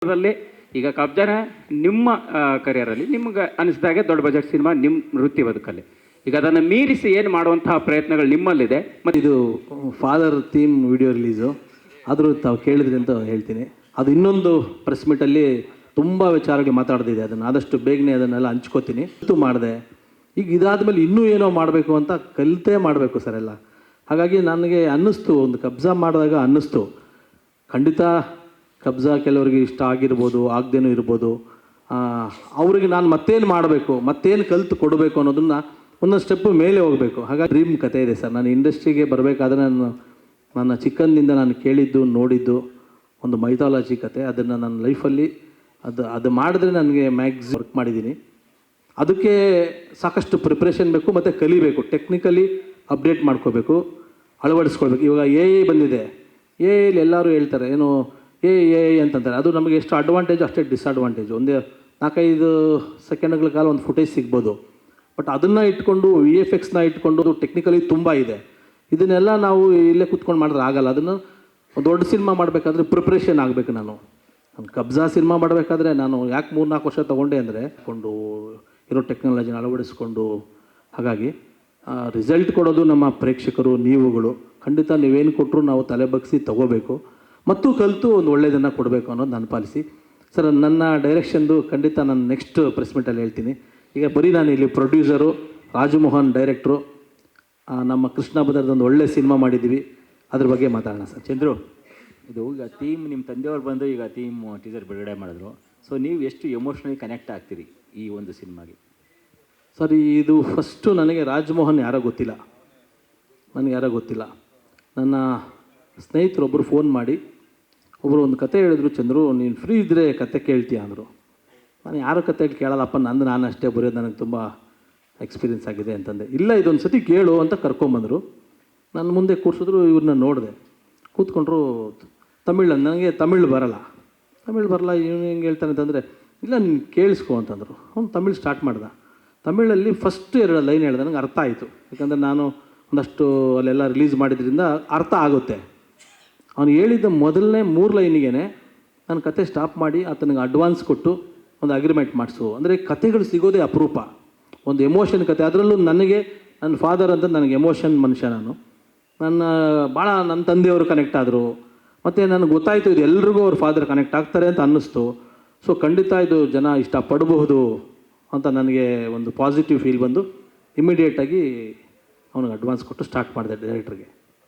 ದಲ್ಲಿ ಈಗ ಕಬ್ಜಾನ ನಿಮ್ಮ ಕರಿಯರಲ್ಲಿ ನಿಮ್ಗೆ ಅನಿಸಿದಾಗೆ ದೊಡ್ಡ ಬಜೆಟ್ ಸಿನಿಮಾ ನಿಮ್ಮ ವೃತ್ತಿ ಬದುಕಲ್ಲಿ ಈಗ ಅದನ್ನು ಮೀರಿಸಿ ಏನು ಮಾಡುವಂತಹ ಪ್ರಯತ್ನಗಳು ನಿಮ್ಮಲ್ಲಿದೆ. ಮತ್ತು ಇದು ಫಾದರ್ ಥೀಮ್ ವಿಡಿಯೋ ರಿಲೀಸು ಆದರೂ ತಾವು ಕೇಳಿದ್ರಿ ಅಂತ ಹೇಳ್ತೀನಿ. ಅದು ಇನ್ನೊಂದು ಪ್ರೆಸ್ ಮೀಟಲ್ಲಿ ತುಂಬ ವಿಚಾರಗಳು ಮಾತಾಡ್ತಿದೆ. ಅದನ್ನು ಆದಷ್ಟು ಬೇಗನೆ ಅದನ್ನೆಲ್ಲ ಹಂಚ್ಕೋತೀನಿ. ಮಾಡಿದೆ ಈಗ ಇದಾದಮೇಲೆ ಇನ್ನೂ ಏನೋ ಮಾಡಬೇಕು ಅಂತ ಕಲಿತೇ ಮಾಡಬೇಕು ಸರ್ ಎಲ್ಲ. ಹಾಗಾಗಿ ನನಗೆ ಅನ್ನಿಸ್ತು, ಒಂದು ಕಬ್ಜಾ ಮಾಡಿದಾಗ ಅನ್ನಿಸ್ತು ಖಂಡಿತ ಕಬ್ಜಾ ಕೆಲವರಿಗೆ ಇಷ್ಟ ಆಗಿರ್ಬೋದು, ಆಗದೇನೂ ಇರ್ಬೋದು. ಅವ್ರಿಗೆ ನಾನು ಮತ್ತೇನು ಮಾಡಬೇಕು, ಮತ್ತೇನು ಕಲಿತು ಕೊಡಬೇಕು ಅನ್ನೋದನ್ನು ಒಂದೊಂದು ಸ್ಟೆಪ್ಪು ಮೇಲೆ ಹೋಗಬೇಕು. ಹಾಗಾಗಿ ಡ್ರೀಮ್ ಕತೆ ಇದೆ ಸರ್. ನಾನು ಇಂಡಸ್ಟ್ರಿಗೆ ಬರಬೇಕಾದ್ರೆ ನನ್ನ ಚಿಕ್ಕಂದಿಂದ ನಾನು ಕೇಳಿದ್ದು ನೋಡಿದ್ದು ಒಂದು ಮೈಥಾಲಜಿ ಕತೆ. ಅದನ್ನು ನನ್ನ ಲೈಫಲ್ಲಿ ಅದು ಮಾಡಿದ್ರೆ ನನಗೆ ಮ್ಯಾಕ್ಸ್ ವರ್ಕ್ ಮಾಡಿದ್ದೀನಿ. ಅದಕ್ಕೆ ಸಾಕಷ್ಟು ಪ್ರಿಪ್ರೇಷನ್ ಬೇಕು ಮತ್ತು ಕಲಿಬೇಕು, ಟೆಕ್ನಿಕಲಿ ಅಪ್ಡೇಟ್ ಮಾಡ್ಕೋಬೇಕು, ಅಳವಡಿಸ್ಕೊಳ್ಬೇಕು. ಇವಾಗ ಎ ಬಂದಿದೆ, ಎಲ್ಲಿ ಎಲ್ಲರೂ ಹೇಳ್ತಾರೆ ಏನು ಎ ಅಂತಂತಾರೆ. ಅದು ನಮಗೆ ಎಷ್ಟು ಅಡ್ವಾಂಟೇಜ್ ಅಷ್ಟೇ ಡಿಸ್ಅಡ್ವಾಂಟೇಜ್. ಒಂದೇ 4-5 ಸೆಕೆಂಡ್ಗಳ ಕಾಲ ಒಂದು ಫುಟೇಜ್ ಸಿಗ್ಬೋದು. ಬಟ್ ಅದನ್ನು ಇಟ್ಕೊಂಡು VFX ಇಟ್ಕೊಂಡು ಟೆಕ್ನಿಕಲಿ ತುಂಬ ಇದೆ. ಇದನ್ನೆಲ್ಲ ನಾವು ಇಲ್ಲೇ ಕೂತ್ಕೊಂಡು ಮಾಡಿದ್ರೆ ಆಗಲ್ಲ. ಅದನ್ನು ದೊಡ್ಡ ಸಿನಿಮಾ ಮಾಡಬೇಕಾದ್ರೆ ಪ್ರಿಪ್ರೇಷನ್ ಆಗಬೇಕು. ನಾನು ಕಬ್ಜಾ ಸಿನಿಮಾ ಮಾಡಬೇಕಾದ್ರೆ ನಾನು ಯಾಕೆ 3-4 ವರ್ಷ ತೊಗೊಂಡೆ ಅಂದರೆ ಇರೋ ಟೆಕ್ನಾಲಜಿನ ಅಳವಡಿಸ್ಕೊಂಡು. ಹಾಗಾಗಿ ರಿಸಲ್ಟ್ ಕೊಡೋದು ನಮ್ಮ ಪ್ರೇಕ್ಷಕರು, ನೀವುಗಳು. ಖಂಡಿತ ನೀವೇನು ಕೊಟ್ಟರು ನಾವು ತಲೆ ಬಗ್ಗಿಸಿ ತೊಗೋಬೇಕು ಮತ್ತು ಕಲಿತು ಒಂದು ಒಳ್ಳೆಯದನ್ನು ಕೊಡಬೇಕು ಅನ್ನೋದು ನಾನು ಪಾಲಿಸಿ. ಸರ್ ನನ್ನ ಡೈರೆಕ್ಷನ್ದು ಖಂಡಿತ ನಾನು ನೆಕ್ಸ್ಟ್ ಪ್ರೆಸ್ ಮೀಟಲ್ಲಿ ಹೇಳ್ತೀನಿ. ಈಗ ಬರೀ ನಾನು ಇಲ್ಲಿ ಪ್ರೊಡ್ಯೂಸರು, ರಾಜಮೋಹನ್ ಡೈರೆಕ್ಟ್ರು, ನಮ್ಮ ಕೃಷ್ಣ ಬದರ್ದೊಂದು ಒಳ್ಳೆ ಸಿನಿಮಾ ಮಾಡಿದ್ದೀವಿ, ಅದ್ರ ಬಗ್ಗೆ ಮಾತಾಡೋಣ ಸರ್. ಚಂದ್ರು, ಇದು ಈಗ ಥೀಮ್ ನಿಮ್ಮ ತಂದೆಯವ್ರು ಬಂದು ಈಗ ಥೀಮ್ ಟೀಸರ್ ಬಿಡುಗಡೆ ಮಾಡಿದ್ರು. ಸೊ ನೀವು ಎಷ್ಟು ಎಮೋಷ್ನಲಿ ಕನೆಕ್ಟ್ ಆಗ್ತೀರಿ ಈ ಒಂದು ಸಿನಿಮಾಗೆ? ಸರ್ ಇದು ಫಸ್ಟು ನನಗೆ ರಾಜಮೋಹನ್ ಯಾರೋ ಗೊತ್ತಿಲ್ಲ, ನನ್ನ ಸ್ನೇಹಿತರೊಬ್ಬರು ಫೋನ್ ಮಾಡಿ ಒಬ್ಬರು ಒಂದು ಕತೆ ಹೇಳಿದ್ರು, ಚಂದ್ರು ನೀನು ಫ್ರೀ ಇದ್ದರೆ ಕತೆ ಕೇಳ್ತೀಯ ಅಂದರು. ನಾನು ಯಾರು ಕತೆ ಕೇಳಲ್ಲಪ್ಪ, ನಾನು ಅಷ್ಟೇ ಬರೆಯೋದು, ನನಗೆ ತುಂಬ ಎಕ್ಸ್ಪೀರಿಯೆನ್ಸ್ ಆಗಿದೆ ಅಂತಂದೆ. ಇಲ್ಲ ಇದೊಂದು ಸತಿ ಕೇಳು ಅಂತ ಕರ್ಕೊಂಬಂದರು. ನನ್ನ ಮುಂದೆ ಕೂರಿಸಿದ್ರು, ಇವ್ರನ್ನ ನೋಡಿದೆ, ಕೂತ್ಕೊಂಡ್ರು. ನನಗೆ ತಮಿಳು ಬರಲ್ಲ, ಇವನು ಹೆಂಗೆ ಹೇಳ್ತಾನೆ ಅಂತಂದರೆ ಇಲ್ಲ ನೀನು ಕೇಳಿಸ್ಕೊ ಅಂತಂದರು. ಅವ್ನು ತಮಿಳು ಸ್ಟಾರ್ಟ್ ಮಾಡ್ದೆ. ತಮಿಳಲ್ಲಿ ಫಸ್ಟ್ 2 ಲೈನ್ ಹೇಳಿದೆ, ನನಗೆ ಅರ್ಥ ಆಯಿತು. ಯಾಕಂದರೆ ನಾನು ಒಂದಷ್ಟು ಅಲ್ಲೆಲ್ಲ ರಿಲೀಸ್ ಮಾಡಿದ್ರಿಂದ ಅರ್ಥ ಆಗುತ್ತೆ. ಅವನು ಹೇಳಿದ್ದ ಮೊದಲನೇ 3 ಲೈನಿಗೆ ನಾನು ಕತೆ ಸ್ಟಾಪ್ ಮಾಡಿ ಆತನಿಗೆ ಅಡ್ವಾನ್ಸ್ ಕೊಟ್ಟು ಒಂದು ಅಗ್ರಿಮೆಂಟ್ ಮಾಡಿಸು. ಅಂದರೆ ಕತೆಗಳು ಸಿಗೋದೇ ಅಪರೂಪ, ಒಂದು ಎಮೋಷನ್ ಕತೆ. ಅದರಲ್ಲೂ ನನಗೆ ನನ್ನ ಫಾದರ್ ಅಂತ ನನಗೆ ಎಮೋಷನ್ ಮನುಷ್ಯ. ಭಾಳ ನನ್ನ ತಂದೆಯವರು ಕನೆಕ್ಟ್ ಆದರು. ಮತ್ತು ನನಗೆ ಗೊತ್ತಾಯಿತು ಇದು ಎಲ್ರಿಗೂ ಅವ್ರ ಫಾದರ್ ಕನೆಕ್ಟ್ ಆಗ್ತಾರೆ ಅಂತ ಅನ್ನಿಸ್ತು. ಸೊ ಖಂಡಿತ ಇದು ಜನ ಇಷ್ಟಪಡಬಹುದು ಅಂತ ನನಗೆ ಒಂದು ಪಾಸಿಟಿವ್ ಫೀಲ್ ಬಂದು ಇಮಿಡಿಯೇಟಾಗಿ ಅವನಿಗೆ ಅಡ್ವಾನ್ಸ್ ಕೊಟ್ಟು ಸ್ಟಾರ್ಟ್ ಮಾಡಿದೆ ಡೈರೆಕ್ಟ್ರಿಗೆ.